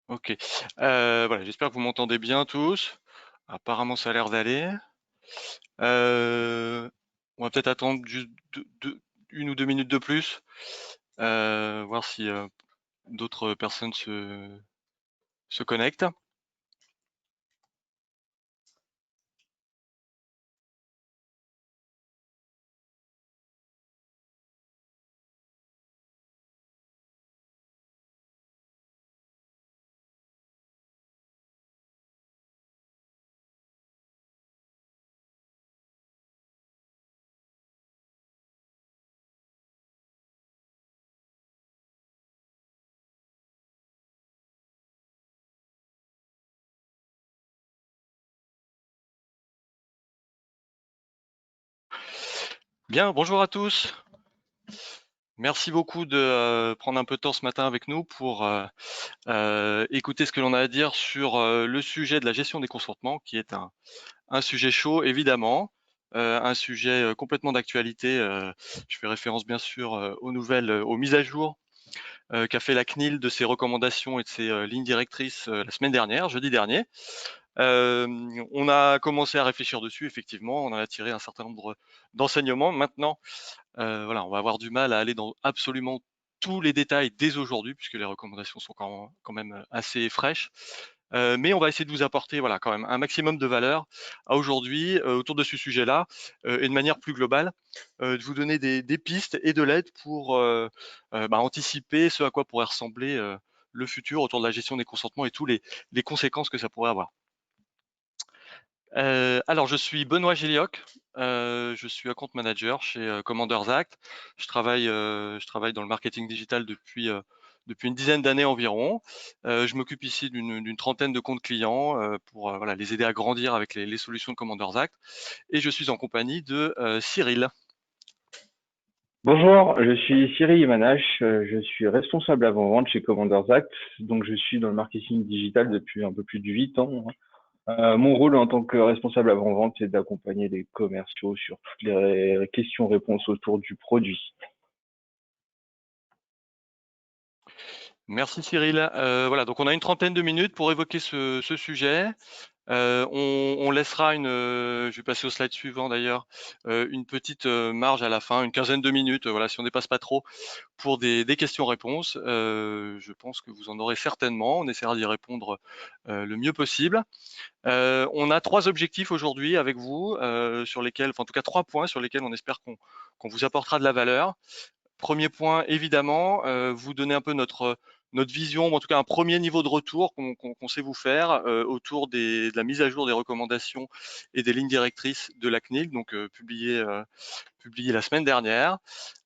OK. Voilà, j'espère que vous m'entendez bien tous. Apparemment, ça a l'air d'aller. On va peut-être attendre juste 1 ou 2 minutes de plus, voir si, d'autres personnes se connectent. Bien, bonjour à tous. Merci beaucoup de, prendre un peu de temps ce matin avec nous pour, écouter ce que l'on a à dire sur, le sujet de la gestion des consentements, qui est un sujet chaud évidemment, un sujet, complètement d'actualité. Je fais référence bien sûr, aux nouvelles, aux mises à jour, qu'a fait la CNIL de ses recommandations et de ses, lignes directrices, la semaine dernière, jeudi dernier. On a commencé à réfléchir dessus effectivement, on en a tiré un certain nombre d'enseignements. Maintenant, voilà, on va avoir du mal à aller dans absolument tous les détails dès aujourd'hui, puisque les recommandations sont quand même assez fraîches. Mais on va essayer de vous apporter, voilà, quand même un maximum de valeur à aujourd'hui, autour de ce sujet-là, et de manière plus globale, de vous donner des pistes et de l'aide pour, anticiper ce à quoi pourrait ressembler, le futur autour de la gestion des consentements et tous les conséquences que ça pourrait avoir. Alors je suis Benoît Gilioc, je suis account manager chez, Commanders Act. Je travaille dans le marketing digital depuis une dizaine d'années environ. Je m'occupe ici d'une trentaine de comptes clients, pour, voilà, les aider à grandir avec les solutions de Commanders Act, et je suis en compagnie de, Cyril. Bonjour, je suis Cyril Imanache, je suis responsable avant-vente chez Commanders Act, donc je suis dans le marketing digital depuis un peu plus de 8 ans, hein. Mon rôle en tant que responsable avant-vente, c'est d'accompagner les commerciaux sur toutes les questions-réponses autour du produit. Merci Cyril. Voilà, donc on a une trentaine de minutes pour évoquer ce sujet. On laissera je vais passer au slide suivant d'ailleurs, une petite, marge à la fin, une quinzaine de minutes, voilà, si on dépasse pas trop, pour des questions-réponses. Je pense que vous en aurez certainement. On essaiera d'y répondre, le mieux possible. On a 3 objectifs aujourd'hui avec vous, sur lesquels, enfin en tout cas 3 points sur lesquels on espère qu'on vous apportera de la valeur. Premier point, évidemment, vous donner un peu notre vision, ou en tout cas un premier niveau de retour qu'on sait vous faire, autour de la mise à jour des recommandations et des lignes directrices de la CNIL, donc publié la semaine dernière.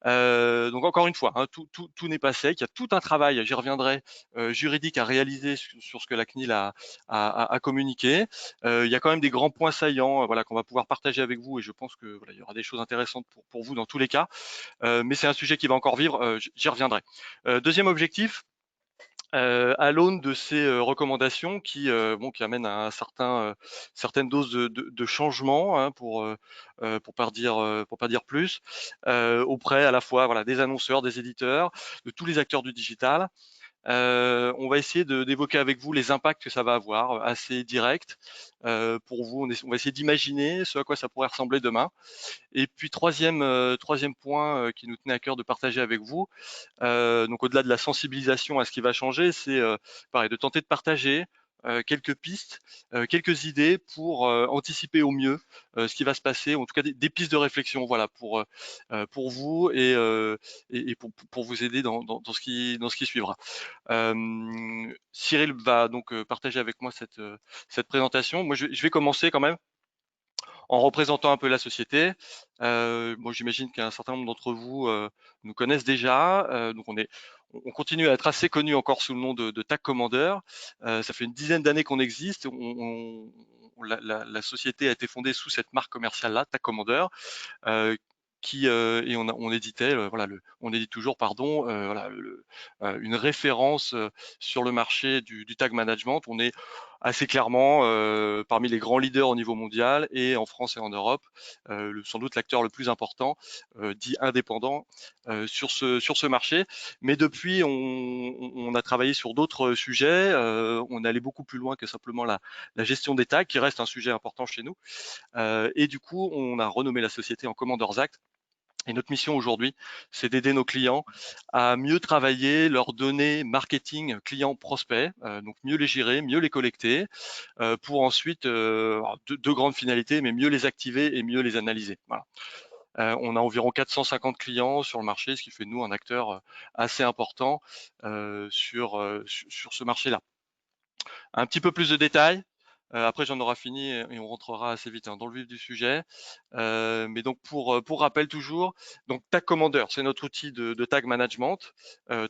Donc encore une fois, hein, tout n'est pas sec. Il y a tout un travail, j'y reviendrai, juridique à réaliser sur ce que la CNIL a communiqué. Il y a quand même des grands points saillants, voilà, qu'on va pouvoir partager avec vous, et je pense que voilà, il y aura des choses intéressantes pour vous dans tous les cas. Mais c'est un sujet qui va encore vivre, j'y reviendrai. Deuxième objectif, à l'aune de ces, recommandations qui amènent à certaines doses de changement, hein, pour pas dire plus, auprès à la fois, voilà, des annonceurs, des éditeurs, de tous les acteurs du digital. On va essayer d'évoquer avec vous les impacts que ça va avoir, assez directs, pour vous. On va essayer d'imaginer ce à quoi ça pourrait ressembler demain. Et puis troisième point, qui nous tenait à cœur de partager avec vous, donc au-delà de la sensibilisation à ce qui va changer, c'est, pareil, de tenter de partager, quelques pistes, quelques idées pour, anticiper au mieux, ce qui va se passer, en tout cas des pistes de réflexion, voilà, pour vous, et pour vous aider dans ce qui suivra. Cyril va donc, partager avec moi cette présentation. Moi, je vais commencer quand même en représentant un peu la société. Bon, j'imagine qu'un certain nombre d'entre vous, nous connaissent déjà. Donc on continue à être assez connu encore sous le nom de Tag Commander. Ça fait une dizaine d'années qu'on existe. La société a été fondée sous cette marque commerciale-là, Tag Commander, et on éditait, voilà, on édite toujours, pardon, voilà, une référence, sur le marché du tag management. On est assez clairement parmi les grands leaders au niveau mondial et en France et en Europe, sans doute l'acteur le plus important, dit indépendant, sur ce marché. Mais depuis, on a travaillé sur d'autres sujets. On est allé beaucoup plus loin que simplement la gestion des tags, qui reste un sujet important chez nous. Et du coup, on a renommé la société en Commanders Act. Et notre mission aujourd'hui, c'est d'aider nos clients à mieux travailler leurs données marketing clients prospects, donc mieux les gérer, mieux les collecter, pour ensuite deux grandes finalités, mais mieux les activer et mieux les analyser. Voilà. On a environ 450 clients sur le marché, ce qui fait de nous un acteur assez important sur ce marché-là. Un petit peu plus de détails. Après, j'en aurai fini et on rentrera assez vite dans le vif du sujet. Mais donc, pour rappel toujours, donc Tag Commander, c'est notre outil de tag management,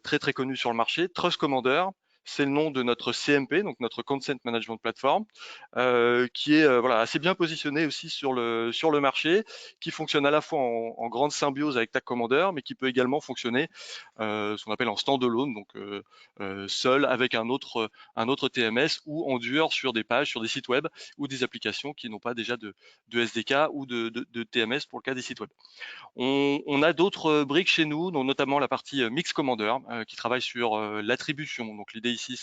très très connu sur le marché. Trust Commander, c'est le nom de notre CMP, donc notre Consent Management Platform, qui est voilà, assez bien positionné aussi sur le marché, qui fonctionne à la fois en grande symbiose avec Tag Commander, mais qui peut également fonctionner ce qu'on appelle en standalone, donc seul avec un autre TMS ou en dur sur des pages, sur des sites web ou des applications qui n'ont pas déjà de SDK ou de TMS pour le cas des sites web. On a d'autres briques chez nous, dont notamment la partie Mix Commander qui travaille sur l'attribution. Donc l'idée ici,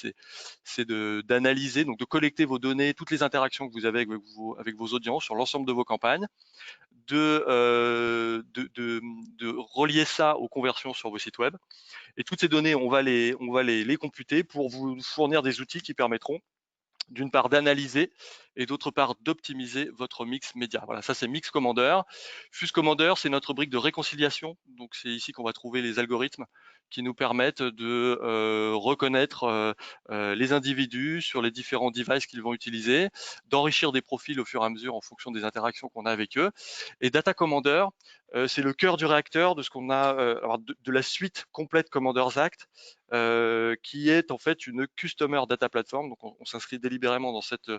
c'est d'analyser, donc de collecter vos données, toutes les interactions que vous avez avec vos audiences sur l'ensemble de vos campagnes, de relier ça aux conversions sur vos sites web. Et toutes ces données, on va les computer pour vous fournir des outils qui permettront d'une part d'analyser et d'autre part d'optimiser votre mix média. Voilà, ça c'est Mix Commander. Fuse Commander, c'est notre brique de réconciliation. Donc c'est ici qu'on va trouver les algorithmes qui nous permettent de reconnaître les individus sur les différents devices qu'ils vont utiliser, d'enrichir des profils au fur et à mesure en fonction des interactions qu'on a avec eux. Et Data Commander, c'est le cœur du réacteur de ce qu'on a, de la suite complète Commanders Act, qui est en fait une Customer Data Platform. Donc on s'inscrit délibérément dans cette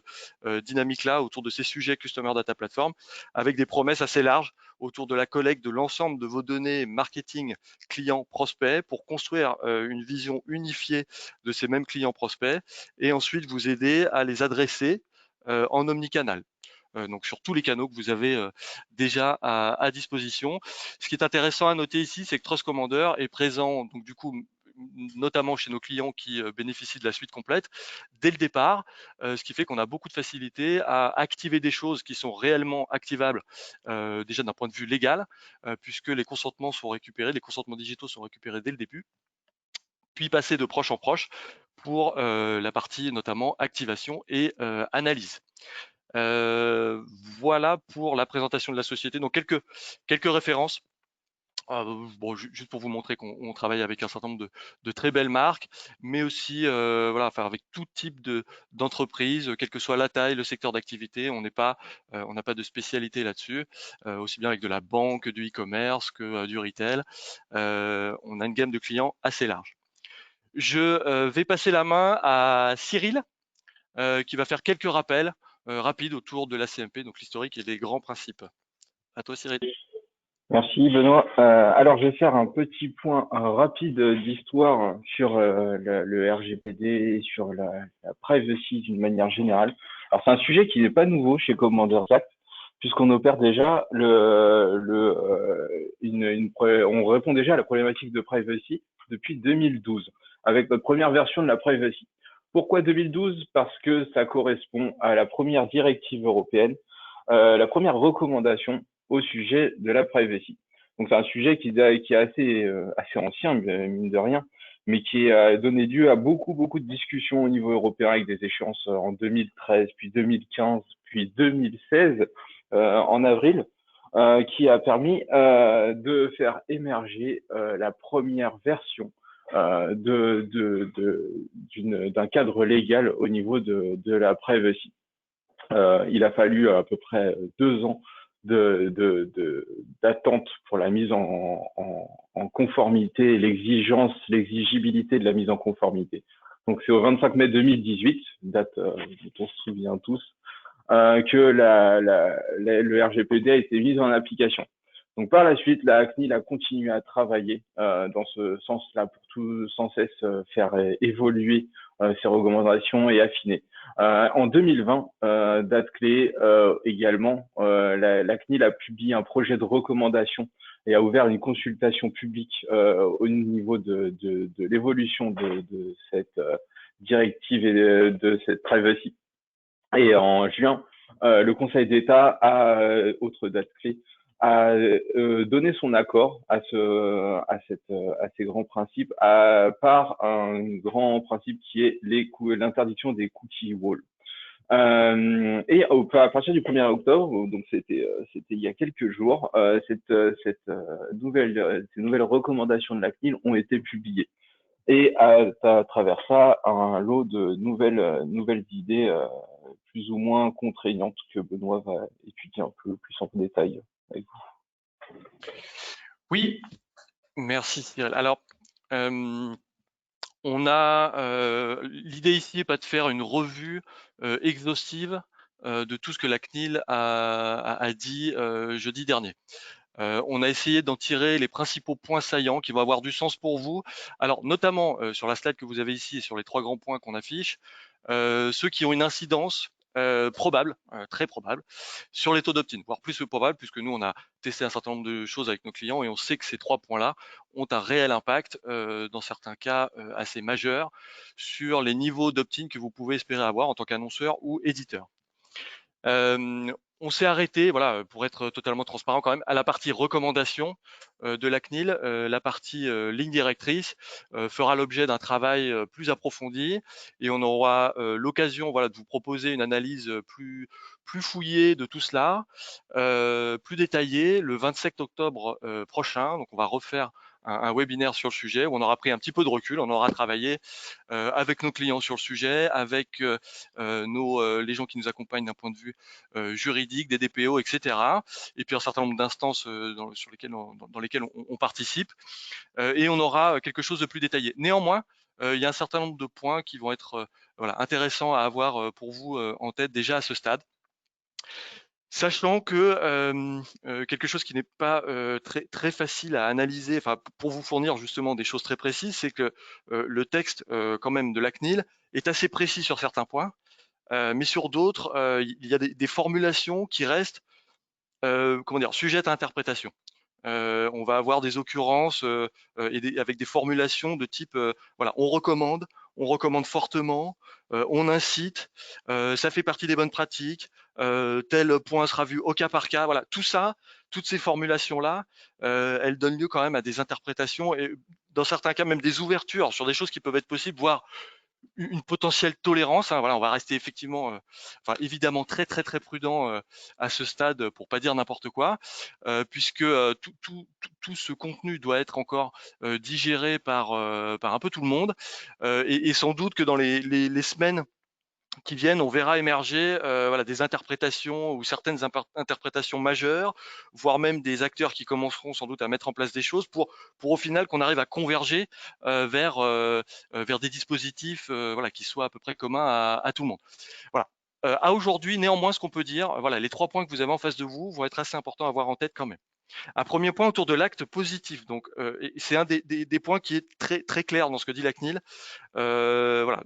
dynamique-là autour de ces sujets Customer Data Platform, avec des promesses assez larges autour de la collecte de l'ensemble de vos données marketing clients prospects pour construire une vision unifiée de ces mêmes clients prospects et ensuite vous aider à les adresser en omnicanal. Donc sur tous les canaux que vous avez déjà à disposition. Ce qui est intéressant à noter ici, c'est que Trust Commander est présent, donc du coup, notamment chez nos clients qui bénéficient de la suite complète dès le départ, ce qui fait qu'on a beaucoup de facilité à activer des choses qui sont réellement activables déjà d'un point de vue légal, puisque les consentements sont récupérés, les consentements digitaux sont récupérés dès le début, puis passer de proche en proche pour la partie notamment activation et analyse. Voilà pour la présentation de la société. Donc quelques références. Bon, juste pour vous montrer qu'on travaille avec un certain nombre de très belles marques, mais aussi voilà, enfin, avec tout type d'entreprise, quelle que soit la taille, le secteur d'activité, on n'a pas de spécialité là-dessus, aussi bien avec de la banque, du e-commerce que du retail. On a une gamme de clients assez large. Je vais passer la main à Cyril, qui va faire quelques rappels rapides autour de la CMP, donc l'historique et les grands principes. À toi, Cyril. Merci Benoît. Alors je vais faire un petit point rapide d'histoire sur le RGPD et sur la privacy d'une manière générale. Alors c'est un sujet qui n'est pas nouveau chez Commanders Act, puisqu'on opère déjà on répond déjà à la problématique de privacy depuis 2012, avec notre première version de la privacy. Pourquoi 2012? Parce que ça correspond à la première directive européenne, la première recommandation au sujet de la privacy. Donc c'est un sujet qui est assez ancien, mine de rien, mais qui a donné lieu à beaucoup de discussions au niveau européen avec des échéances en 2013, puis 2015, puis 2016 en avril, qui a permis de faire émerger la première version d'un cadre légal au niveau de la privacy. Il a fallu à peu près 2 ans d'attente pour la mise en conformité, l'exigibilité de la mise en conformité. Donc c'est au 25 mai 2018, date dont on se souvient tous, que le RGPD a été mis en application. Donc par la suite, la CNIL a continué à travailler dans ce sens-là pour tout sans cesse faire évoluer ses recommandations et affiner. En 2020, date clé également, la CNIL a publié un projet de recommandation et a ouvert une consultation publique au niveau de l'évolution de cette directive et de cette privacy. Et en juin, le Conseil d'État a, autre date clé, a donné son accord à ces grands principes par un grand principe qui est l'interdiction des cookie walls. Et à partir du 1er octobre, donc c'était il y a quelques jours, ces nouvelles recommandations de la CNIL ont été publiées. Et à travers ça, un lot de nouvelles idées plus ou moins contraignantes que Benoît va étudier un peu plus en détail avec vous. Oui, merci Cyril. Alors, on a l'idée ici n'est pas de faire une revue exhaustive de tout ce que la CNIL a dit jeudi dernier. On a essayé d'en tirer les principaux points saillants qui vont avoir du sens pour vous. Alors, notamment sur la slide que vous avez ici et sur les 3 grands points qu'on affiche, ceux qui ont une incidence probable, très probable, sur les taux d'opt-in, voire plus que probable, puisque nous, on a testé un certain nombre de choses avec nos clients et on sait que ces 3 points-là ont un réel impact, dans certains cas assez majeur, sur les niveaux d'opt-in que vous pouvez espérer avoir en tant qu'annonceur ou éditeur. On s'est arrêté, voilà, pour être totalement transparent quand même, à la partie recommandation de la CNIL. La partie ligne directrice fera l'objet d'un travail plus approfondi et on aura l'occasion, voilà, de vous proposer une analyse plus fouillée de tout cela, plus détaillée le 27 octobre prochain. Donc on va refaire un webinaire sur le sujet où on aura pris un petit peu de recul, on aura travaillé avec nos clients sur le sujet, avec les gens qui nous accompagnent d'un point de vue juridique, des DPO, etc. Et puis un certain nombre d'instances dans lesquelles on participe. Et on aura quelque chose de plus détaillé. Néanmoins, il y a un certain nombre de points qui vont être voilà, intéressants à avoir pour vous en tête déjà à ce stade. Sachant que quelque chose qui n'est pas très facile à analyser, enfin pour vous fournir justement des choses très précises, c'est que le texte quand même de la CNIL est assez précis sur certains points, mais sur d'autres, il y a des formulations qui restent sujettes à interprétation. On va avoir des occurrences avec des formulations de type voilà, on recommande fortement, on incite, ça fait partie des bonnes pratiques, tel point sera vu au cas par cas. Voilà, tout ça, toutes ces formulations-là, elles donnent lieu quand même à des interprétations et dans certains cas même des ouvertures sur des choses qui peuvent être possibles, voire une potentielle tolérance. Voilà, on va rester effectivement, évidemment très prudent à ce stade pour pas dire n'importe quoi, puisque tout ce contenu doit être encore digéré par un peu tout le monde, et sans doute que dans les semaines qui viennent, on verra émerger voilà, des interprétations ou certaines interprétations majeures, voire même des acteurs qui commenceront sans doute à mettre en place des choses pour au final qu'on arrive à converger vers des dispositifs voilà, qui soient à peu près communs à tout le monde. Voilà. À aujourd'hui, néanmoins, ce qu'on peut dire, voilà, les 3 points que vous avez en face de vous vont être assez importants à avoir en tête quand même. Un premier point autour de l'acte positif. Donc, c'est un des points qui est très clair dans ce que dit la CNIL. Voilà,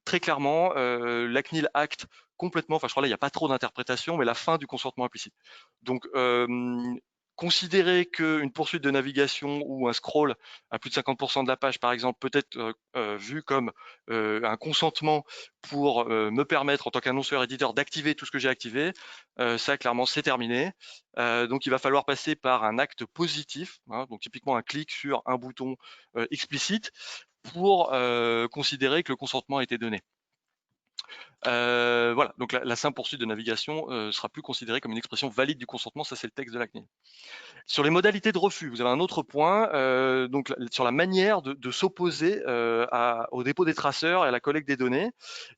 très clairement, la CNIL acte complètement, enfin je crois là il n'y a pas trop d'interprétation, mais la fin du consentement implicite. Donc considérer qu'une poursuite de navigation ou un scroll à plus de 50% de la page par exemple peut être vu comme un consentement pour me permettre en tant qu'annonceur éditeur d'activer tout ce que j'ai activé, ça clairement c'est terminé. Donc il va falloir passer par un acte positif, hein, donc typiquement un clic sur un bouton explicite pour considérer que le consentement a été donné. Voilà, donc la simple poursuite de navigation sera plus considérée comme une expression valide du consentement, ça c'est le texte de la CNIL. Sur les modalités de refus, vous avez un autre point, donc sur la manière de s'opposer au dépôt des traceurs et à la collecte des données.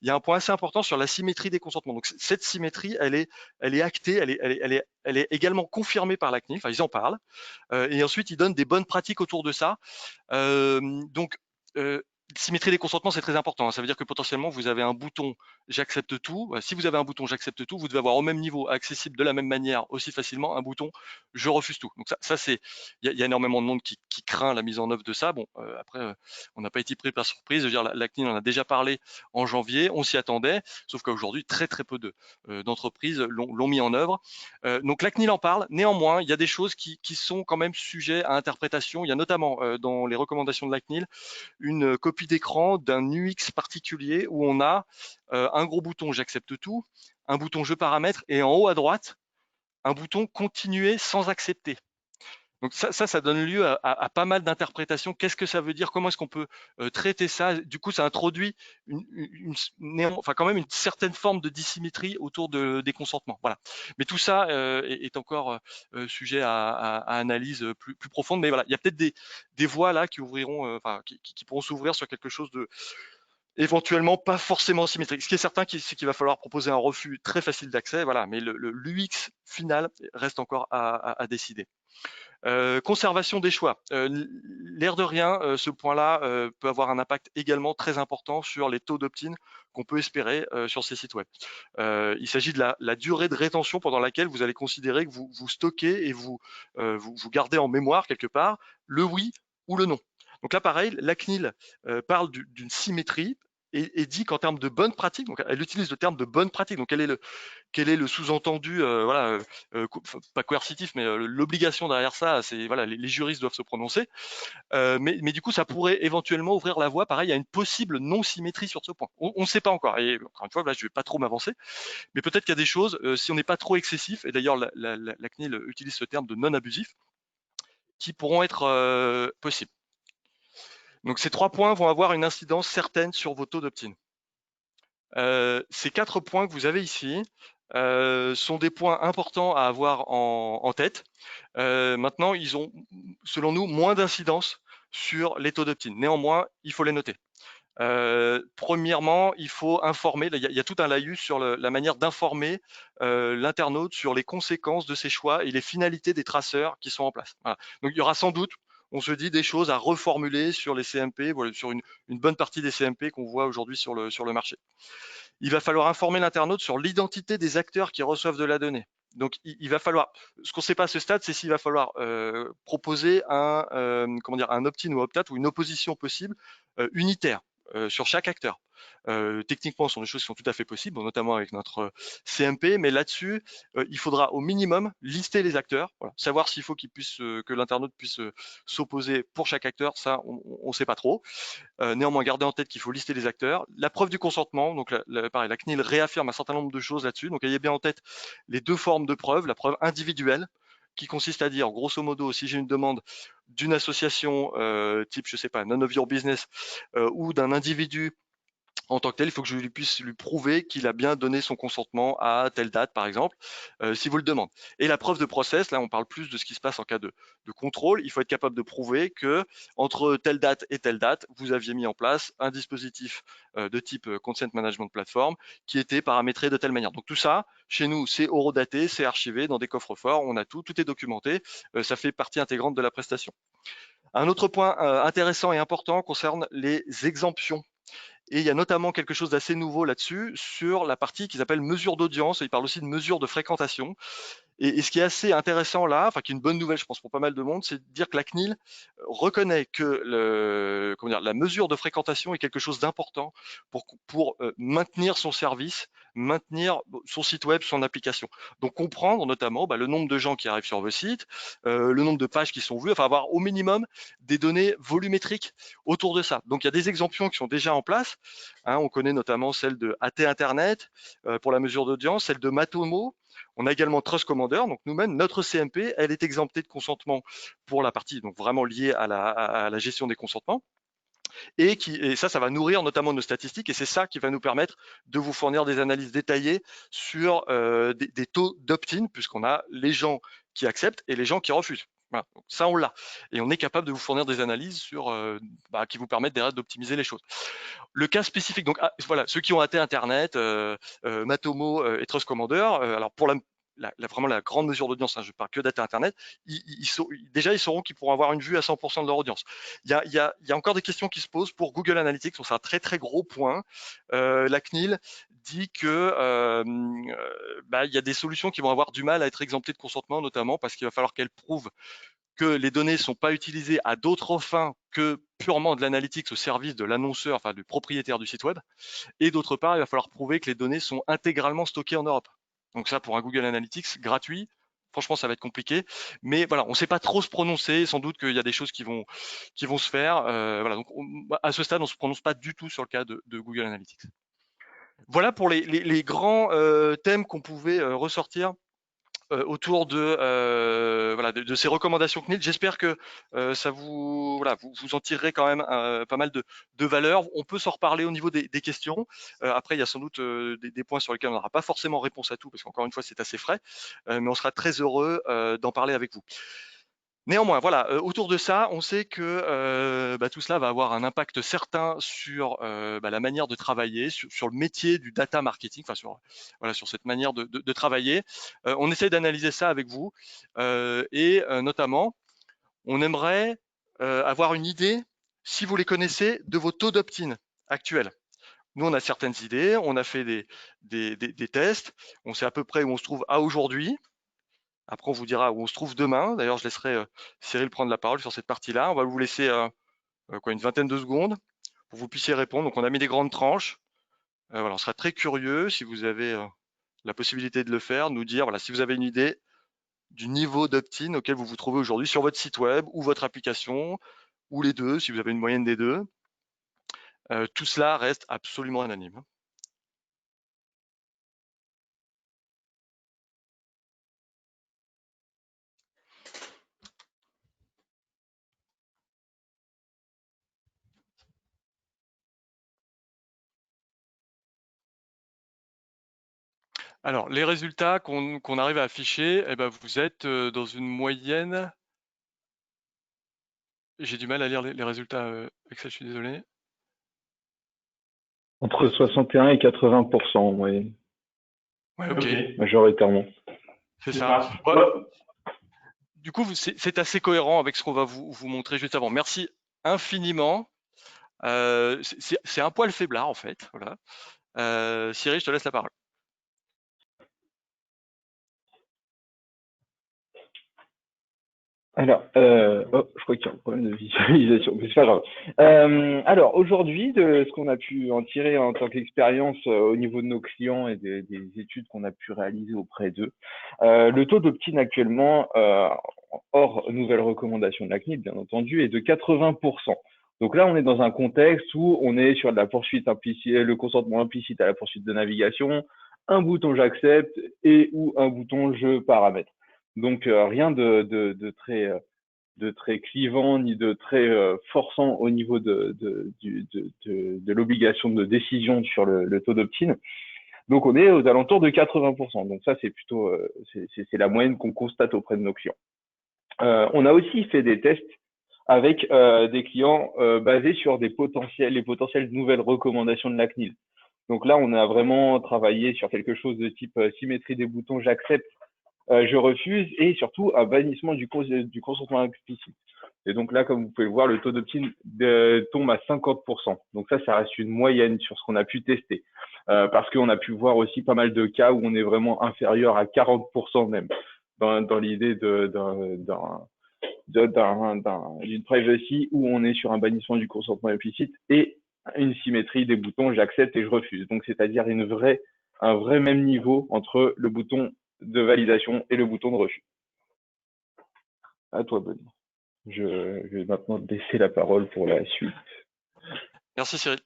Il y a un point assez important sur la symétrie des consentements. Donc cette symétrie, elle est actée, elle est également confirmée par la CNIL, enfin ils en parlent, et ensuite ils donnent des bonnes pratiques autour de ça. Donc symétrie des consentements, c'est très important. Ça veut dire que potentiellement, vous avez un bouton « j'accepte tout ». Si vous avez un bouton « j'accepte tout », vous devez avoir au même niveau, accessible de la même manière, aussi facilement, un bouton « je refuse tout ». Donc ça c'est, il y a énormément de monde qui craint la mise en œuvre de ça. Bon, après, on n'a pas été pris par surprise. Je veux dire, la CNIL en a déjà parlé en janvier, on s'y attendait, sauf qu'aujourd'hui, très peu d'entreprises l'ont mis en œuvre. Donc la CNIL en parle. Néanmoins, il y a des choses qui sont quand même sujets à interprétation. Il y a notamment dans les recommandations de la CNIL une copie d'écran d'un UX particulier où on a un gros bouton j'accepte tout, un bouton je paramètre et en haut à droite un bouton continuer sans accepter. Donc ça donne lieu à pas mal d'interprétations. Qu'est-ce que ça veut dire? Comment est-ce qu'on peut traiter ça? Du coup, ça introduit enfin quand même une certaine forme de dissymétrie autour des consentements. Voilà. Mais tout ça est encore sujet à analyse plus profonde. Mais voilà, il y a peut-être des voies là qui ouvriront, enfin qui pourront s'ouvrir sur quelque chose de éventuellement pas forcément symétrique. Ce qui est certain, c'est qu'il va falloir proposer un refus très facile d'accès. Voilà. Mais l'UX final reste encore à décider. Conservation des choix. L'air de rien, ce point-là peut avoir un impact également très important sur les taux d'opt-in qu'on peut espérer sur ces sites web. Il s'agit de la durée de rétention pendant laquelle vous allez considérer que vous stockez et vous gardez en mémoire quelque part le oui ou le non. Donc là, pareil, la CNIL parle d'une symétrie et dit qu'en termes de bonnes pratiques, donc elle utilise le terme de bonne pratique. Donc quel est le sous-entendu, voilà, pas coercitif, mais l'obligation derrière ça, c'est voilà, les juristes doivent se prononcer. Mais du coup, ça pourrait éventuellement ouvrir la voie, pareil, à une possible non-symétrie sur ce point. On ne sait pas encore. Et encore une fois, là, je vais pas trop m'avancer, mais peut-être qu'il y a des choses, si on n'est pas trop excessif, et d'ailleurs la CNIL utilise ce terme de non-abusif, qui pourront être possibles. Donc ces 3 points vont avoir une incidence certaine sur vos taux d'opt-in. Ces 4 points que vous avez ici sont des points importants à avoir en tête. Maintenant, ils ont, selon nous, moins d'incidence sur les taux d'opt-in. Néanmoins, il faut les noter. Premièrement, il faut informer, il y a tout un laïus sur la manière d'informer l'internaute sur les conséquences de ses choix et les finalités des traceurs qui sont en place. Voilà. Donc il y aura sans doute, on se dit, des choses à reformuler sur les CMP, voilà, sur une bonne partie des CMP qu'on voit aujourd'hui sur le marché. Il va falloir informer l'internaute sur l'identité des acteurs qui reçoivent de la donnée. Donc, il va falloir, ce qu'on ne sait pas à ce stade, c'est s'il va falloir proposer un opt-in ou opt-out ou une opposition possible unitaire sur chaque acteur. Techniquement, ce sont des choses qui sont tout à fait possibles, notamment avec notre CMP, mais là-dessus, il faudra au minimum lister les acteurs, voilà, savoir s'il faut que l'internaute puisse s'opposer pour chaque acteur, ça, on ne sait pas trop. Néanmoins, gardez en tête qu'il faut lister les acteurs. La preuve du consentement, donc pareil, la CNIL réaffirme un certain nombre de choses là-dessus. Donc ayez bien en tête les 2 formes de preuve. La preuve individuelle, qui consiste à dire, grosso modo, si j'ai une demande d'une association type, je sais pas, none of your business, ou d'un individu en tant que tel, il faut que je puisse lui prouver qu'il a bien donné son consentement à telle date, par exemple, si vous le demandez. Et la preuve de process, là, on parle plus de ce qui se passe en cas de contrôle. Il faut être capable de prouver que entre telle date et telle date, vous aviez mis en place un dispositif de type Consent Management Platform qui était paramétré de telle manière. Donc tout ça, chez nous, c'est horodaté, c'est archivé dans des coffres forts, on a tout est documenté, ça fait partie intégrante de la prestation. Un autre point intéressant et important concerne les exemptions. Et il y a notamment quelque chose d'assez nouveau là-dessus, sur la partie qu'ils appellent mesure d'audience. Ils parlent aussi de mesure de fréquentation. Et ce qui est assez intéressant là, enfin qui est une bonne nouvelle, je pense, pour pas mal de monde, c'est de dire que la CNIL reconnaît que la mesure de fréquentation est quelque chose d'important pour maintenir son service, maintenir son site web, son application. Donc comprendre notamment le nombre de gens qui arrivent sur vos sites, le nombre de pages qui sont vues, enfin avoir au minimum des données volumétriques autour de ça. Donc il y a des exemptions qui sont déjà en place. Hein, on connaît notamment celle de AT Internet pour la mesure d'audience, celle de Matomo. On a également Trust Commander, donc nous-mêmes, notre CMP, elle est exemptée de consentement pour la partie donc vraiment liée à la gestion des consentements. Et ça va nourrir notamment nos statistiques et c'est ça qui va nous permettre de vous fournir des analyses détaillées sur des taux d'opt-in, puisqu'on a les gens qui acceptent et les gens qui refusent. Voilà. Donc ça, on l'a. Et on est capable de vous fournir des analyses qui vous permettent derrière d'optimiser les choses. Le cas spécifique, donc voilà, ceux qui ont AT Internet, Matomo et Trust Commander, alors pour vraiment la grande mesure d'audience, hein, je parle que data Internet, déjà ils sauront qu'ils pourront avoir une vue à 100% de leur audience. Il y a encore des questions qui se posent pour Google Analytics, c'est un très très gros point. La CNIL dit que il y a des solutions qui vont avoir du mal à être exemptées de consentement, notamment parce qu'il va falloir qu'elles prouvent que les données ne sont pas utilisées à d'autres fins que purement de l'analytics au service de l'annonceur, enfin du propriétaire du site web. Et d'autre part, il va falloir prouver que les données sont intégralement stockées en Europe. Donc ça, pour un Google Analytics gratuit, franchement, ça va être compliqué. Mais voilà, on ne sait pas trop se prononcer. Sans doute qu'il y a des choses qui vont se faire. Voilà, donc à ce stade, on ne se prononce pas du tout sur le cas de Google Analytics. Voilà pour les grands thèmes qu'on pouvait ressortir autour de ces recommandations CNIL. J'espère que ça vous en tirerez quand même pas mal de valeur. On peut s'en reparler au niveau des questions. Après, il y a sans doute des points sur lesquels on n'aura pas forcément réponse à tout, parce qu'encore une fois, c'est assez frais, mais on sera très heureux d'en parler avec vous. Néanmoins, voilà, autour de ça, on sait que tout cela va avoir un impact certain sur la manière de travailler, sur le métier du data marketing, enfin sur cette manière de travailler. On essaie d'analyser ça avec vous et notamment, on aimerait avoir une idée, si vous les connaissez, de vos taux d'opt-in actuels. Nous, on a certaines idées, on a fait des tests, on sait à peu près où on se trouve à aujourd'hui. Après, on vous dira où on se trouve demain. D'ailleurs, je laisserai Cyril prendre la parole sur cette partie-là. On va vous laisser une vingtaine de secondes pour que vous puissiez répondre. Donc, on a mis des grandes tranches. Voilà, on sera très curieux si vous avez la possibilité de le faire, nous dire si vous avez une idée du niveau d'opt-in auquel vous vous trouvez aujourd'hui sur votre site web ou votre application, ou les deux, si vous avez une moyenne des deux. Tout cela reste absolument anonyme. Alors, les résultats qu'on arrive à afficher, vous êtes dans une moyenne. J'ai du mal à lire les résultats Excel, je suis désolé. Entre 61 et 80%, oui. Ouais, ok, Majoritairement. c'est ça. Ouais, du coup, c'est assez cohérent avec ce qu'on va vous montrer juste avant. Merci infiniment. C'est un poil faiblard en fait. Voilà. Cyril, je te laisse la parole. Alors, je crois qu'il y a un problème de visualisation, mais c'est pas grave. Alors, aujourd'hui, de ce qu'on a pu en tirer en tant qu'expérience au niveau de nos clients et des études qu'on a pu réaliser auprès d'eux, le taux d'opt-in actuellement, hors nouvelle recommandation de la CNIL, bien entendu, est de 80%. Donc là, on est dans un contexte où on est sur de la poursuite implicite, le consentement implicite à la poursuite de navigation, un bouton j'accepte et ou un bouton je paramètre. Donc rien de très clivant ni de très forçant au niveau de l'obligation de décision sur le taux d'opt-in. Donc on est aux alentours de 80%. Donc ça c'est plutôt c'est la moyenne qu'on constate auprès de nos clients. On a aussi fait des tests avec des clients basés sur les potentielles nouvelles recommandations de la CNIL. Donc là, on a vraiment travaillé sur quelque chose de type symétrie des boutons j'accepte, je refuse et surtout un bannissement du consentement explicite. Et donc là, comme vous pouvez le voir, le taux d'opt-in tombe à 50%. Donc ça reste une moyenne sur ce qu'on a pu tester. Parce qu'on a pu voir aussi pas mal de cas où on est vraiment inférieur à 40% même, dans l'idée d'une privacy où on est sur un bannissement du consentement implicite et une symétrie des boutons j'accepte et je refuse. Donc c'est-à-dire un vrai même niveau entre le bouton de validation et le bouton de refus. À toi, Bonnie. Je vais maintenant te laisser la parole pour la suite. Merci Cyril.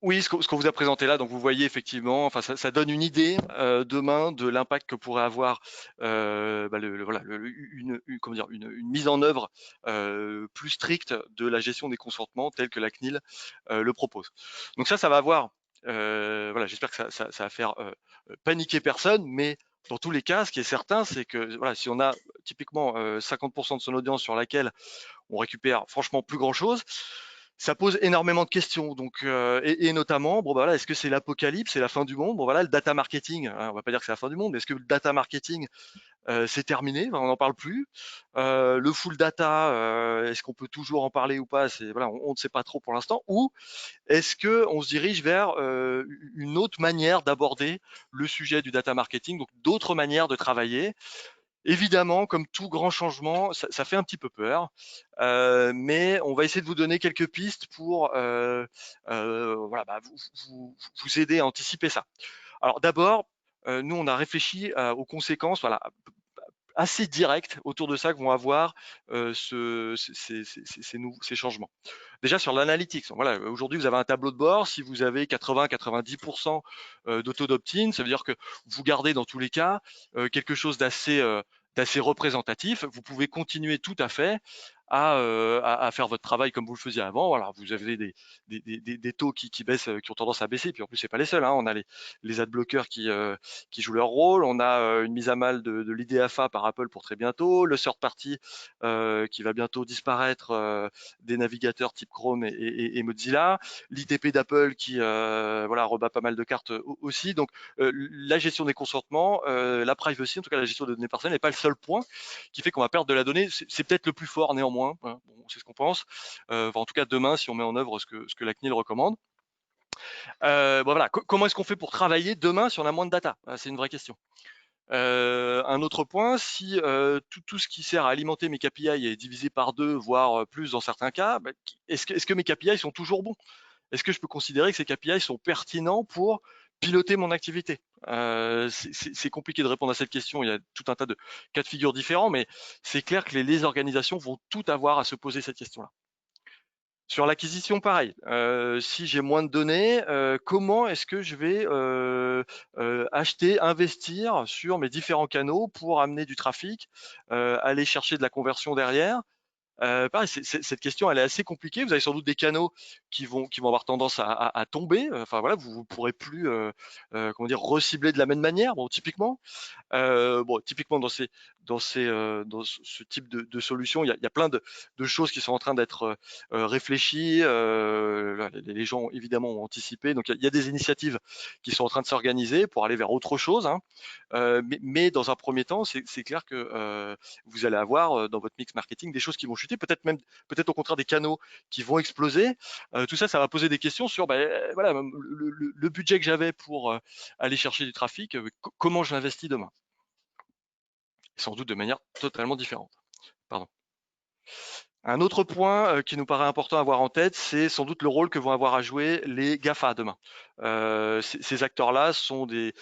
Oui, ce qu'on vous a présenté là, donc vous voyez effectivement, enfin ça donne une idée demain de l'impact que pourrait avoir une mise en œuvre plus stricte de la gestion des consentements telle que la CNIL le propose. Donc ça va avoir, j'espère que ça va faire paniquer personne, mais dans tous les cas, ce qui est certain, c'est que si on a typiquement 50% de son audience sur laquelle on récupère franchement plus grand chose, ça pose énormément de questions. Donc, et notamment, bon, bah, voilà, est-ce que c'est l'apocalypse, c'est la fin du monde? Bon, voilà, le data marketing, hein, on va pas dire que c'est la fin du monde, mais est-ce que le data marketing, c'est terminé? Enfin, on n'en parle plus. Le full data, est-ce qu'on peut toujours en parler ou pas? C'est voilà, on ne sait pas trop pour l'instant. Ou est-ce que on se dirige vers une autre manière d'aborder le sujet du data marketing, donc d'autres manières de travailler? Évidemment, comme tout grand changement, ça fait un petit peu peur, mais on va essayer de vous donner quelques pistes pour voilà, bah, vous aider à anticiper ça. Alors d'abord, nous on a réfléchi aux conséquences, voilà, assez directes autour de ça que vont avoir ces changements. Déjà sur l'analytics, voilà, aujourd'hui vous avez un tableau de bord, si vous avez 80-90% de taux d'opt-in, ça veut dire que vous gardez dans tous les cas quelque chose d'assez représentatif. Vous pouvez continuer tout à fait à faire votre travail comme vous le faisiez avant. Voilà, vous avez des taux qui baissent, qui ont tendance à baisser. Puis en plus, c'est pas les seuls, hein. On a les ad bloqueurs qui jouent leur rôle. On a une mise à mal de l'IDFA par Apple pour très bientôt. Le third party qui va bientôt disparaître des navigateurs type Chrome et Mozilla, l'ITP d'Apple qui voilà rebat pas mal de cartes aussi. Donc la gestion des consentements, la privacy, en tout cas la gestion des données personnelles, n'est pas le seul point qui fait qu'on va perdre de la donnée. C'est peut-être le plus fort néanmoins. Hein. Bon, c'est ce qu'on pense. Enfin, en tout cas demain, si on met en œuvre ce que la CNIL recommande. Bon, voilà. Comment est-ce qu'on fait pour travailler demain si on a moins de data? C'est une vraie question. Un autre point, si tout ce qui sert à alimenter mes KPI est divisé par 2, voire plus dans certains cas, bah, est-ce que mes KPI sont toujours bons? Est-ce que je peux considérer que ces KPI sont pertinents pour piloter mon activité? C'est compliqué de répondre à cette question. Il y a tout un tas de cas de figure différents, mais c'est clair que les organisations vont tout avoir à se poser cette question-là. Sur l'acquisition, pareil. Si j'ai moins de données, comment est-ce que je vais acheter, investir sur mes différents canaux pour amener du trafic, aller chercher de la conversion derrière? Pareil, cette question, elle est assez compliquée. Vous avez sans doute des canaux qui vont avoir tendance à tomber. Enfin voilà, vous pourrez plus, comment dire, recibler de la même manière. Bon, typiquement, bon, typiquement dans ce type de solution, il y a plein de choses qui sont en train d'être réfléchies. Là, les gens évidemment ont anticipé, donc il y a des initiatives qui sont en train de s'organiser pour aller vers autre chose. Hein. Mais dans un premier temps, c'est clair que vous allez avoir dans votre mix marketing des choses qui vont chuter, peut-être au contraire des canaux qui vont exploser. Tout ça, ça va poser des questions sur voilà, le budget que j'avais pour aller chercher du trafic, comment je l'investis demain? Sans doute de manière totalement différente. Pardon. Un autre point qui nous paraît important à avoir en tête, c'est sans doute le rôle que vont avoir à jouer les GAFA demain. Ces acteurs-là sont des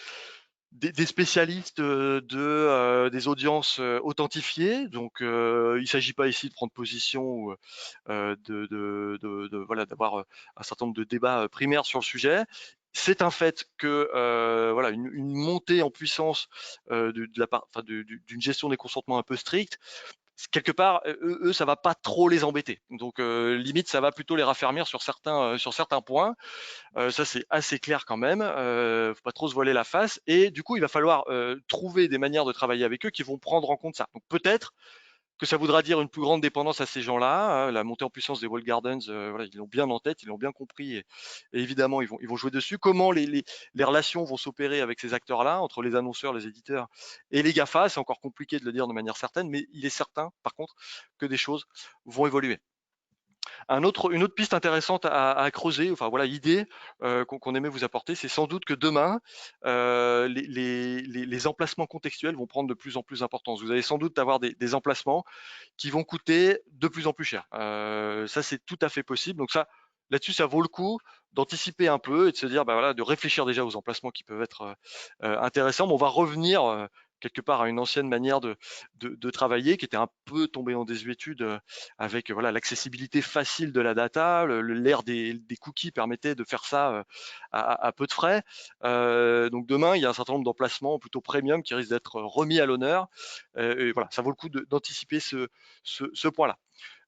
spécialistes des audiences authentifiées. Donc, il ne s'agit pas ici de prendre position ou voilà, d'avoir un certain nombre de débats primaires sur le sujet. C'est un fait que voilà, une montée en puissance de la part, enfin, d'une gestion des consentements un peu stricte, quelque part, eux, ça va pas trop les embêter. Donc, limite, ça va plutôt les raffermir sur certains points. Ça, c'est assez clair quand même. Faut pas trop se voiler la face. Et du coup, il va falloir trouver des manières de travailler avec eux qui vont prendre en compte ça. Donc, peut-être que ça voudra dire une plus grande dépendance à ces gens-là. Hein, la montée en puissance des walled gardens, voilà, ils l'ont bien en tête, ils l'ont bien compris et évidemment ils vont jouer dessus. Comment les relations vont s'opérer avec ces acteurs-là, entre les annonceurs, les éditeurs et les GAFA, c'est encore compliqué de le dire de manière certaine, mais il est certain par contre que des choses vont évoluer. Une autre piste intéressante à creuser, enfin voilà, idée qu'on aimait vous apporter, c'est sans doute que demain, les emplacements contextuels vont prendre de plus en plus d'importance. Vous allez sans doute avoir des emplacements qui vont coûter de plus en plus cher. Ça, c'est tout à fait possible. Donc ça, là-dessus, ça vaut le coup d'anticiper un peu et de se dire, bah voilà, de réfléchir déjà aux emplacements qui peuvent être intéressants. Mais on va revenir quelque part à une ancienne manière de travailler qui était un peu tombée en désuétude avec voilà l'accessibilité facile de la data, l'ère des cookies permettait de faire ça à peu de frais. Donc demain, il y a un certain nombre d'emplacements plutôt premium qui risquent d'être remis à l'honneur. Et voilà, ça vaut le coup d'anticiper ce point-là.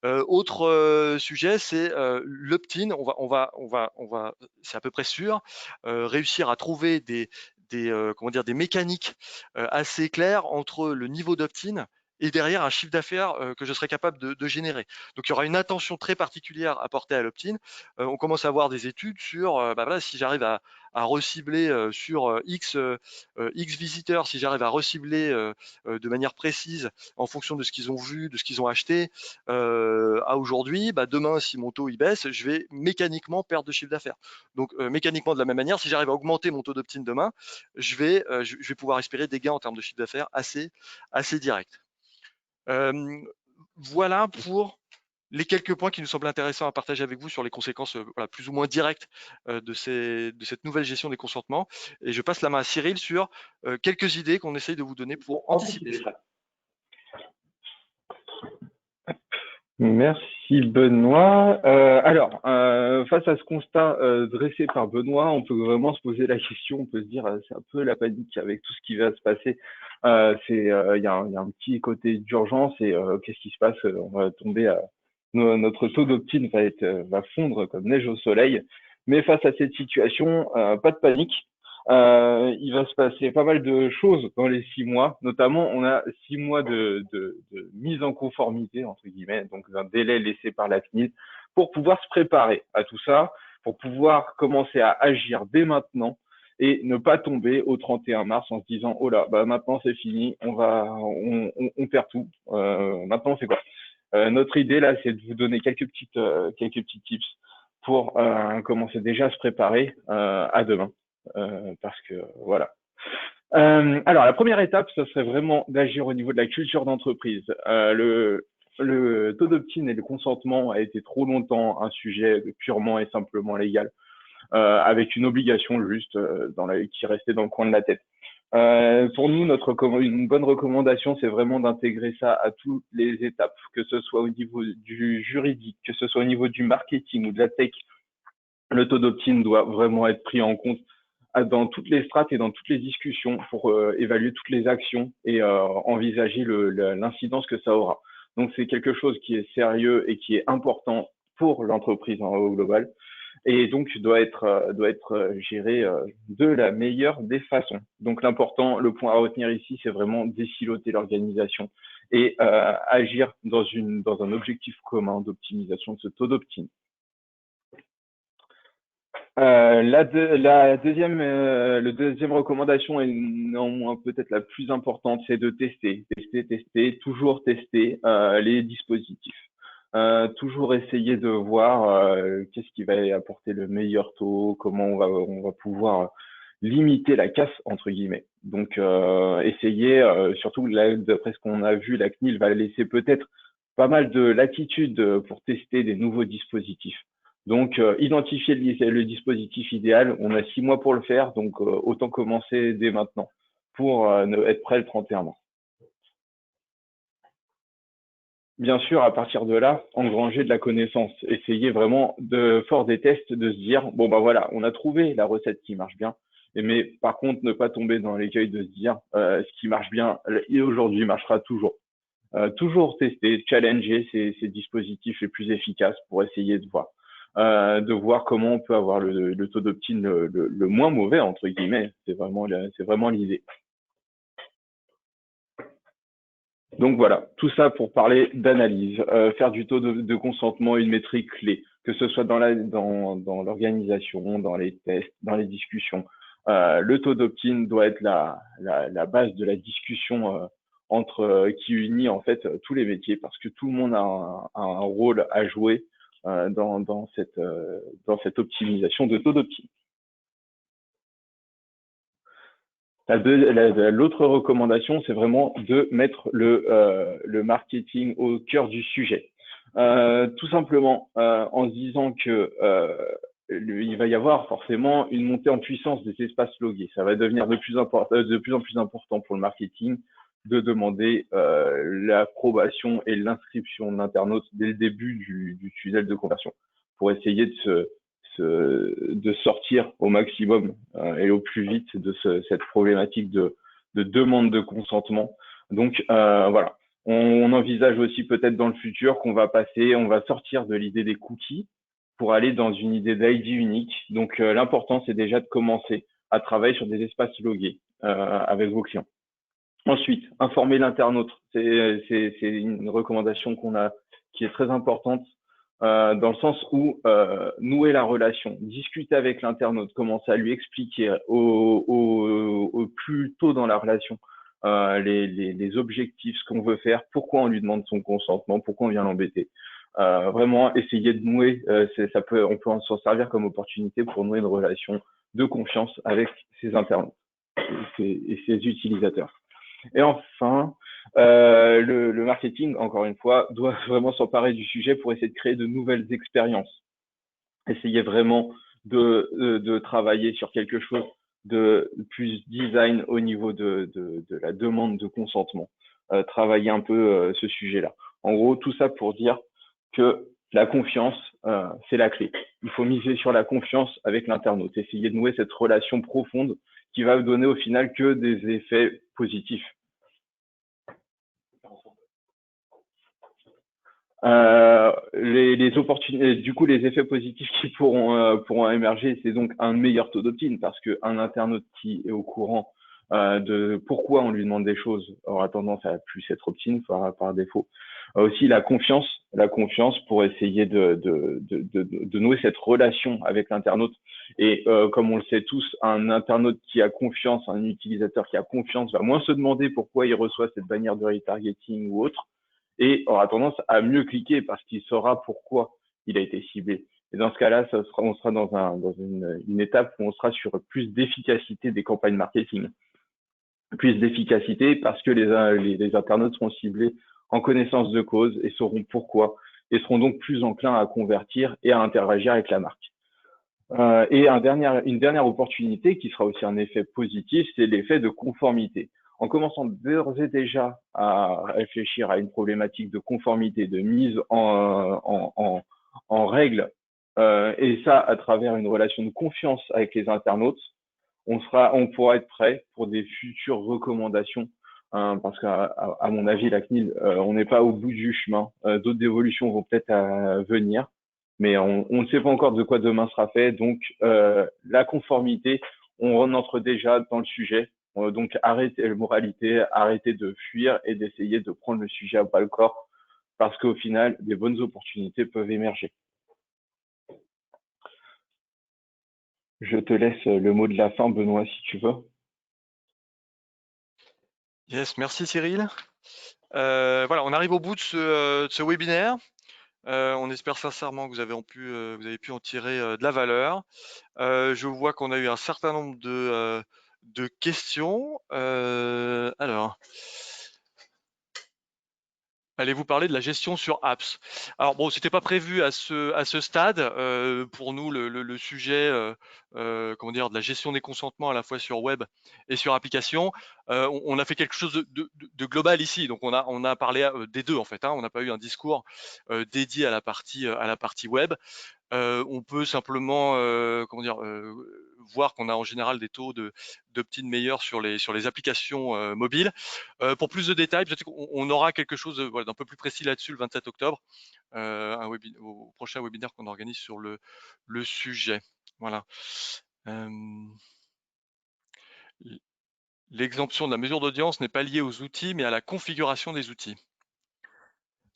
Autre sujet, c'est l'opt-in. On va, c'est à peu près sûr, réussir à trouver comment dire, des mécaniques assez claires entre le niveau d'opt-in et derrière un chiffre d'affaires que je serai capable de générer. Donc il y aura une attention très particulière apportée à l'opt-in. On commence à avoir des études sur bah voilà, si j'arrive à recibler sur X visiteurs, si j'arrive à recibler de manière précise en fonction de ce qu'ils ont vu, de ce qu'ils ont acheté à aujourd'hui, bah demain si mon taux il baisse, je vais mécaniquement perdre de chiffre d'affaires. Donc mécaniquement de la même manière, si j'arrive à augmenter mon taux d'opt-in demain, je vais pouvoir espérer des gains en termes de chiffre d'affaires assez directs. Voilà pour les quelques points qui nous semblent intéressants à partager avec vous sur les conséquences voilà, plus ou moins directes de cette nouvelle gestion des consentements. Et je passe la main à Cyril sur quelques idées qu'on essaye de vous donner pour anticiper ça. Merci Benoît. Face à ce constat dressé par Benoît, on peut vraiment se poser la question, on peut se dire c'est un peu la panique avec tout ce qui va se passer. Il y a un petit côté d'urgence et qu'est-ce qui se passe? On va tomber à notre taux d'opt-in va fondre comme neige au soleil. Mais face à cette situation, pas de panique. Il va se passer pas mal de choses dans les 6 mois. Notamment, on a 6 mois de mise en conformité, entre guillemets, donc un délai laissé par la CNIL pour pouvoir se préparer à tout ça, pour pouvoir commencer à agir dès maintenant et ne pas tomber au 31 mars en se disant oh là, bah maintenant c'est fini, on perd tout. Maintenant c'est quoi? Notre idée là, c'est de vous donner quelques petits tips pour commencer déjà à se préparer à demain. Parce que voilà. Alors la première étape, ce serait vraiment d'agir au niveau de la culture d'entreprise. Le taux d'opt-in et le consentement a été trop longtemps un sujet purement et simplement légal, avec une obligation juste qui restait dans le coin de la tête. Pour nous, une bonne recommandation, c'est vraiment d'intégrer ça à toutes les étapes, que ce soit au niveau du juridique, que ce soit au niveau du marketing ou de la tech. Le taux d'opt-in doit vraiment être pris en compte dans toutes les strates et dans toutes les discussions pour évaluer toutes les actions et envisager l'incidence que ça aura. Donc c'est quelque chose qui est sérieux et qui est important pour l'entreprise au global et donc doit être géré de la meilleure des façons. Donc le point à retenir ici, c'est vraiment désiloter l'organisation et agir dans un objectif commun d'optimisation de ce taux d'opt-in. La deuxième recommandation est néanmoins peut-être la plus importante, c'est de tester, toujours tester les dispositifs. Toujours essayer de voir qu'est-ce qui va apporter le meilleur taux, comment on va pouvoir limiter la casse entre guillemets. Donc essayer, surtout là, d'après ce qu'on a vu, la CNIL va laisser peut-être pas mal de latitude pour tester des nouveaux dispositifs. Donc, identifier le dispositif idéal. On a 6 mois pour le faire, donc autant commencer dès maintenant pour être prêt le 31 mars. Bien sûr, à partir de là, engranger de la connaissance. Essayer vraiment fort des tests, de se dire, bon, bah voilà, on a trouvé la recette qui marche bien. Mais par contre, ne pas tomber dans l'écueil de se dire, ce qui marche bien aujourd'hui marchera toujours. Toujours tester, challenger ces dispositifs les plus efficaces pour essayer de voir comment on peut avoir le taux d'opt-in le moins mauvais, entre guillemets. C'est vraiment l'idée. Donc voilà, tout ça pour parler d'analyse. Faire du taux de consentement une métrique clé, que ce soit dans l'organisation, dans les tests, dans les discussions. Le taux d'opt-in doit être la base de la discussion qui unit en fait tous les métiers, parce que tout le monde a un rôle à jouer dans cette optimisation de taux d'opt-in. L'autre recommandation, c'est vraiment de mettre le marketing au cœur du sujet. Tout simplement en se disant que il va y avoir forcément une montée en puissance des espaces logués. Ça va devenir de plus en plus important pour le marketing de demander l'approbation et l'inscription de l'internaute dès le début du tunnel de conversion pour essayer de sortir au maximum et au plus vite de cette problématique de demande de consentement. Donc voilà, on envisage aussi peut-être dans le futur qu'on va sortir de l'idée des cookies pour aller dans une idée d'ID unique. Donc l'important, c'est déjà de commencer à travailler sur des espaces logués avec vos clients. Ensuite, informer l'internaute. C'est une recommandation qu'on a qui est très importante dans le sens où nouer la relation, discuter avec l'internaute, commencer à lui expliquer au plus tôt dans la relation les objectifs, ce qu'on veut faire, pourquoi on lui demande son consentement, pourquoi on vient l'embêter. Vraiment essayer de nouer, on peut s'en servir comme opportunité pour nouer une relation de confiance avec ses internautes et ses utilisateurs. Et enfin, le marketing, encore une fois, doit vraiment s'emparer du sujet pour essayer de créer de nouvelles expériences. Essayer vraiment de travailler sur quelque chose de plus design au niveau de la demande de consentement. Travailler un peu ce sujet-là. En gros, tout ça pour dire que la confiance, c'est la clé. Il faut miser sur la confiance avec l'internaute. Essayer de nouer cette relation profonde qui va donner au final que des effets positifs. Les opportunités, du coup, les effets positifs qui pourront émerger, c'est donc un meilleur taux d'opt-in parce qu'un internaute qui est au courant de pourquoi on lui demande des choses aura tendance à plus être opt-in par défaut. Aussi la confiance pour essayer de nouer cette relation avec l'internaute. Et comme on le sait tous, un internaute qui a confiance, un utilisateur qui a confiance va moins se demander pourquoi il reçoit cette bannière de retargeting ou autre et aura tendance à mieux cliquer parce qu'il saura pourquoi il a été ciblé. Et dans ce cas-là, on sera dans une étape où on sera sur plus d'efficacité des campagnes marketing. Plus d'efficacité parce que les internautes seront ciblés en connaissance de cause et sauront pourquoi et seront donc plus enclins à convertir et à interagir avec la marque. Et une dernière opportunité qui sera aussi un effet positif, c'est l'effet de conformité. En commençant d'ores et déjà à réfléchir à une problématique de conformité, de mise en règle, et ça à travers une relation de confiance avec les internautes, on pourra être prêt pour des futures recommandations. Parce qu'à mon avis, la CNIL, on n'est pas au bout du chemin. D'autres évolutions vont peut-être venir mais on ne sait pas encore de quoi demain sera fait. Donc, la conformité, on entre déjà dans le sujet. Donc, arrêtez la moralité, arrêtez de fuir et d'essayer de prendre le sujet à bras le corps parce qu'au final, des bonnes opportunités peuvent émerger. Je te laisse le mot de la fin, Benoît, si tu veux. Yes, merci Cyril. Voilà, on arrive au bout de ce webinaire. On espère sincèrement que vous avez pu en tirer de la valeur. Je vois qu'on a eu un certain nombre de questions. Alors, allez-vous parler de la gestion sur apps? Alors bon, c'était pas prévu à ce stade. Pour nous, le sujet, comment dire, de la gestion des consentements à la fois sur web et sur application, on a fait quelque chose de global ici. Donc on a parlé des deux en fait. Hein. On n'a pas eu un discours dédié à la partie web. On peut simplement comment dire, voir qu'on a en général des taux d'opt-in meilleurs sur les applications mobiles. Pour plus de détails, peut-être qu'on aura quelque chose voilà, d'un peu plus précis là-dessus le 27 octobre, au prochain webinaire qu'on organise sur le sujet. Voilà. L'exemption de la mesure d'audience n'est pas liée aux outils, mais à la configuration des outils.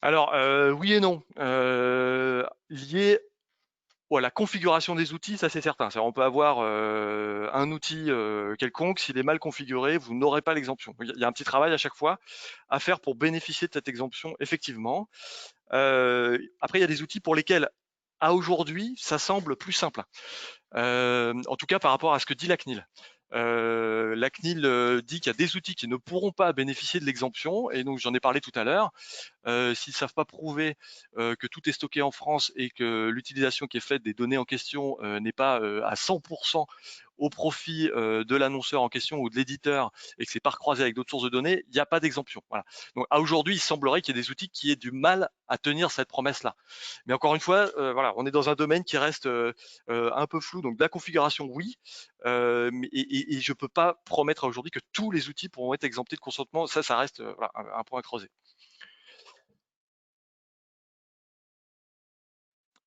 Alors, oui et non. Lié la configuration des outils, ça c'est certain. On peut avoir un outil quelconque, s'il est mal configuré, vous n'aurez pas l'exemption. Il y a un petit travail à chaque fois à faire pour bénéficier de cette exemption, effectivement. Après, il y a des outils pour lesquels, à aujourd'hui, ça semble plus simple. En tout cas, par rapport à ce que dit la CNIL. La CNIL dit qu'il y a des outils qui ne pourront pas bénéficier de l'exemption, et donc j'en ai parlé tout à l'heure. S'ils ne savent pas prouver que tout est stocké en France et que l'utilisation qui est faite des données en question n'est pas à 100% au profit de l'annonceur en question ou de l'éditeur et que c'est pas recroisé avec d'autres sources de données, il n'y a pas d'exemption. Voilà. Donc à aujourd'hui, il semblerait qu'il y ait des outils qui aient du mal à tenir cette promesse-là. Mais encore une fois, voilà, on est dans un domaine qui reste un peu flou. Donc de la configuration, oui, et je peux pas promettre aujourd'hui que tous les outils pourront être exemptés de consentement. Ça reste voilà, un point à creuser.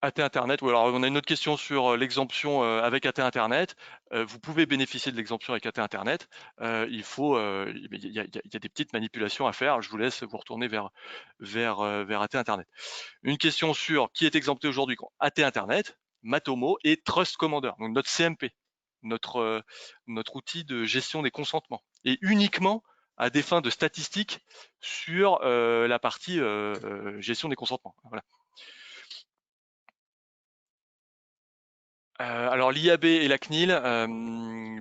AT Internet, ou alors on a une autre question sur l'exemption avec AT Internet. Vous pouvez bénéficier de l'exemption avec AT Internet. Il y a des petites manipulations à faire. Je vous laisse vous retourner vers AT Internet. Une question sur qui est exempté aujourd'hui. AT Internet, Matomo et Trust Commander, donc notre CMP, notre outil de gestion des consentements, et uniquement à des fins de statistiques sur la partie gestion des consentements. Voilà. Alors l'IAB et la CNIL,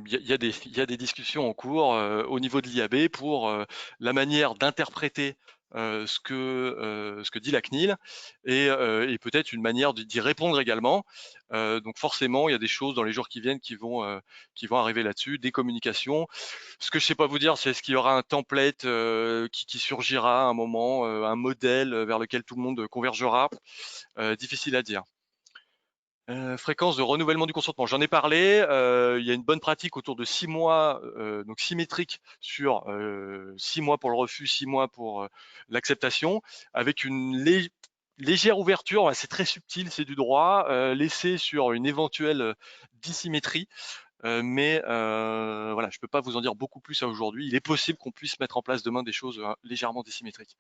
il y a des discussions en cours au niveau de l'IAB pour la manière d'interpréter ce que dit la CNIL, et peut-être une manière d'y répondre également. Donc forcément, il y a des choses dans les jours qui viennent qui vont arriver là-dessus, des communications. Ce que je sais pas vous dire, c'est est-ce qu'il y aura un template qui surgira à un moment, un modèle vers lequel tout le monde convergera. Difficile à dire. Fréquence de renouvellement du consentement, j'en ai parlé. Il y a une bonne pratique autour de 6 mois, donc symétrique sur 6 mois pour le refus, 6 mois pour l'acceptation, avec une légère ouverture. C'est très subtil, c'est du droit, laissé sur une éventuelle dissymétrie. Mais voilà, je peux pas vous en dire beaucoup plus à aujourd'hui. Il est possible qu'on puisse mettre en place demain des choses légèrement dissymétriques.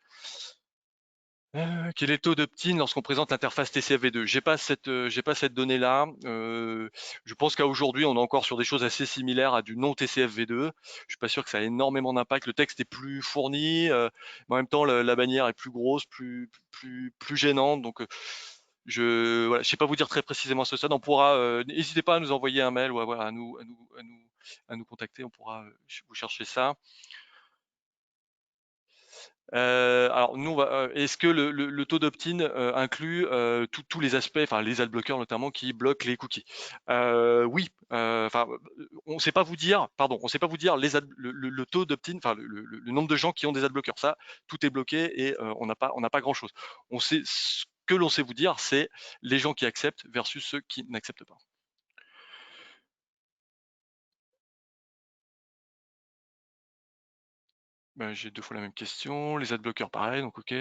Quel est le taux d'opt-in lorsqu'on présente l'interface TCFv2? J'ai pas cette donnée-là. Je pense qu'à aujourd'hui, on est encore sur des choses assez similaires à du non TCFv2. Je suis pas sûr que ça ait énormément d'impact. Le texte est plus fourni, mais en même temps, la bannière est plus grosse, plus gênante. Donc, voilà, je sais pas vous dire très précisément ce stade. On pourra, n'hésitez pas à nous envoyer un mail ou à nous contacter. On pourra vous chercher ça. Alors nous, est-ce que le taux d'opt-in inclut tous les aspects, enfin les adblockers notamment, qui bloquent les cookies? Oui. Enfin, on sait pas vous dire, pardon, on sait pas vous dire le taux d'opt-in, enfin le nombre de gens qui ont des adblockers. Ça, tout est bloqué et on n'a pas grand-chose. On sait ce que l'on sait vous dire, c'est les gens qui acceptent versus ceux qui n'acceptent pas. Ben, j'ai 2 fois la même question. Les adblockers, pareil, donc ok.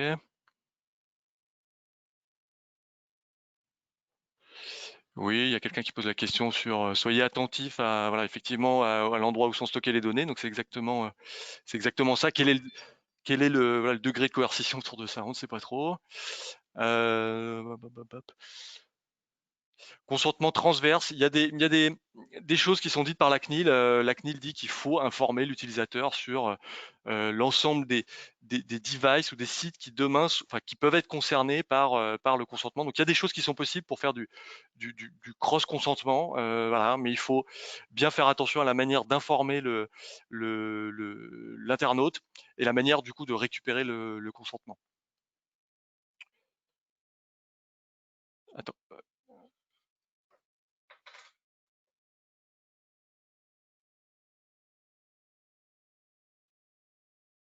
Oui, il y a quelqu'un qui pose la question sur soyez attentifs à voilà, effectivement à l'endroit où sont stockées les données. Donc c'est exactement ça. Quel est voilà, le degré de coercition autour de ça? On ne sait pas trop. Hop, hop, hop, hop. Consentement transverse, il y a des choses qui sont dites par la CNIL. La CNIL dit qu'il faut informer l'utilisateur sur l'ensemble des devices ou des sites qui demain, enfin, qui peuvent être concernés par le consentement. Donc il y a des choses qui sont possibles pour faire du cross-consentement, voilà, mais il faut bien faire attention à la manière d'informer l'internaute et la manière du coup de récupérer le consentement. Attends.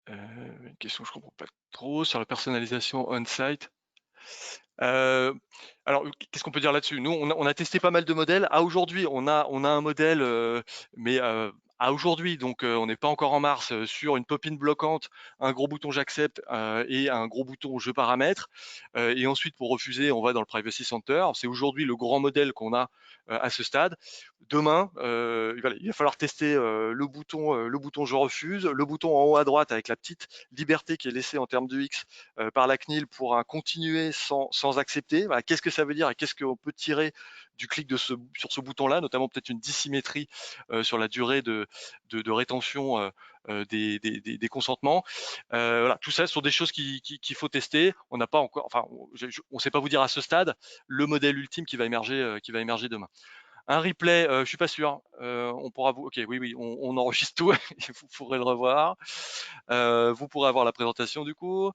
Une question que je comprends pas trop sur la personnalisation on-site. Alors, qu'est-ce qu'on peut dire là-dessus? Nous, on a testé pas mal de modèles. À aujourd'hui, on a un modèle, mais à aujourd'hui, donc on n'est pas encore en mars, sur une pop-in bloquante, un gros bouton j'accepte et un gros bouton je paramètre. Et ensuite, pour refuser, on va dans le Privacy Center. C'est aujourd'hui le grand modèle qu'on a à ce stade. Demain, voilà, il va falloir tester le bouton je refuse, le bouton en haut à droite avec la petite liberté qui est laissée en termes de X par la CNIL pour un continuer sans accepter. Voilà, qu'est-ce que ça veut dire et qu'est-ce qu'on peut tirer du clic sur ce bouton-là, notamment peut-être une dissymétrie sur la durée de rétention des consentements. Voilà, tout ça ce sont des choses qu'il faut tester. On n'a pas encore, enfin, on ne sait pas vous dire à ce stade le modèle ultime qui va émerger demain. Un replay, je suis pas sûr. On pourra vous. Ok, oui, on enregistre tout. Vous pourrez le revoir. Vous pourrez avoir la présentation du coup.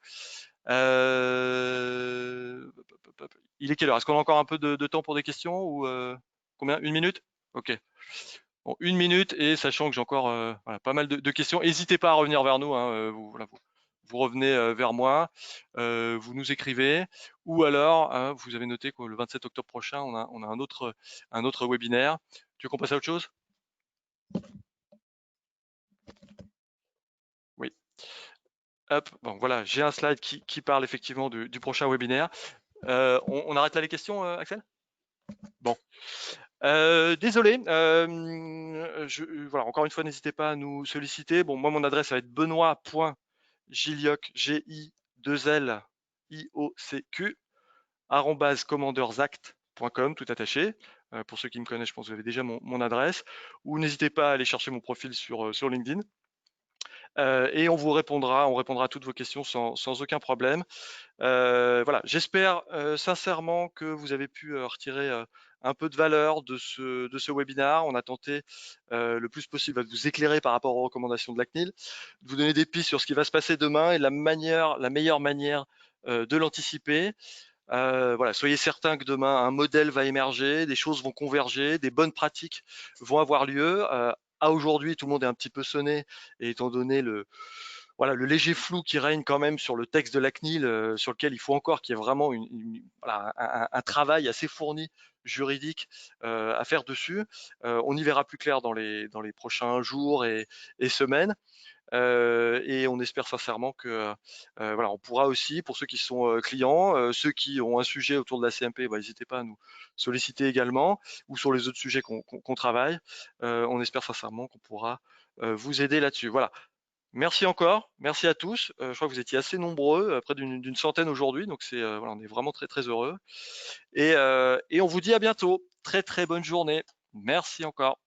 Il est quelle heure? Est-ce qu'on a encore un peu de temps pour des questions ou combien? 1 minute? Ok. Bon, 1 minute et sachant que j'ai encore voilà, pas mal de questions, n'hésitez pas à revenir vers nous. Hein, vous revenez vers moi, vous nous écrivez, ou alors hein, vous avez noté que le 27 octobre prochain, on a un autre webinaire. Tu veux qu'on passe à autre chose? Oui. Hop, bon voilà, j'ai un slide qui parle effectivement du prochain webinaire. On arrête là les questions, Axel? Bon, désolé, voilà, encore une fois, n'hésitez pas à nous solliciter. Bon, moi, mon adresse, ça va être benoît.gilioc, Gilioc, @commandeursact.com, tout attaché. Pour ceux qui me connaissent, je pense que vous avez déjà mon adresse. Ou n'hésitez pas à aller chercher mon profil sur LinkedIn. Et on répondra à toutes vos questions sans aucun problème. Voilà, j'espère sincèrement que vous avez pu retirer un peu de valeur de ce webinaire. On a tenté le plus possible de vous éclairer par rapport aux recommandations de la CNIL, de vous donner des pistes sur ce qui va se passer demain et la meilleure manière de l'anticiper. Voilà, soyez certains que demain un modèle va émerger, des choses vont converger, des bonnes pratiques vont avoir lieu. À aujourd'hui, tout le monde est un petit peu sonné, et étant donné le léger flou qui règne quand même sur le texte de la CNIL, sur lequel il faut encore qu'il y ait vraiment voilà, un travail assez fourni juridique à faire dessus. On y verra plus clair dans les prochains jours et semaines. Et on espère sincèrement que voilà, on pourra aussi, pour ceux qui sont clients, ceux qui ont un sujet autour de la CMP, bah, n'hésitez pas à nous solliciter également, ou sur les autres sujets qu'on travaille. On espère sincèrement qu'on pourra vous aider là-dessus. Voilà. Merci encore, merci à tous. Je crois que vous étiez assez nombreux, près d'une centaine aujourd'hui, donc voilà, on est vraiment très très heureux. Et on vous dit à bientôt. Très très bonne journée. Merci encore.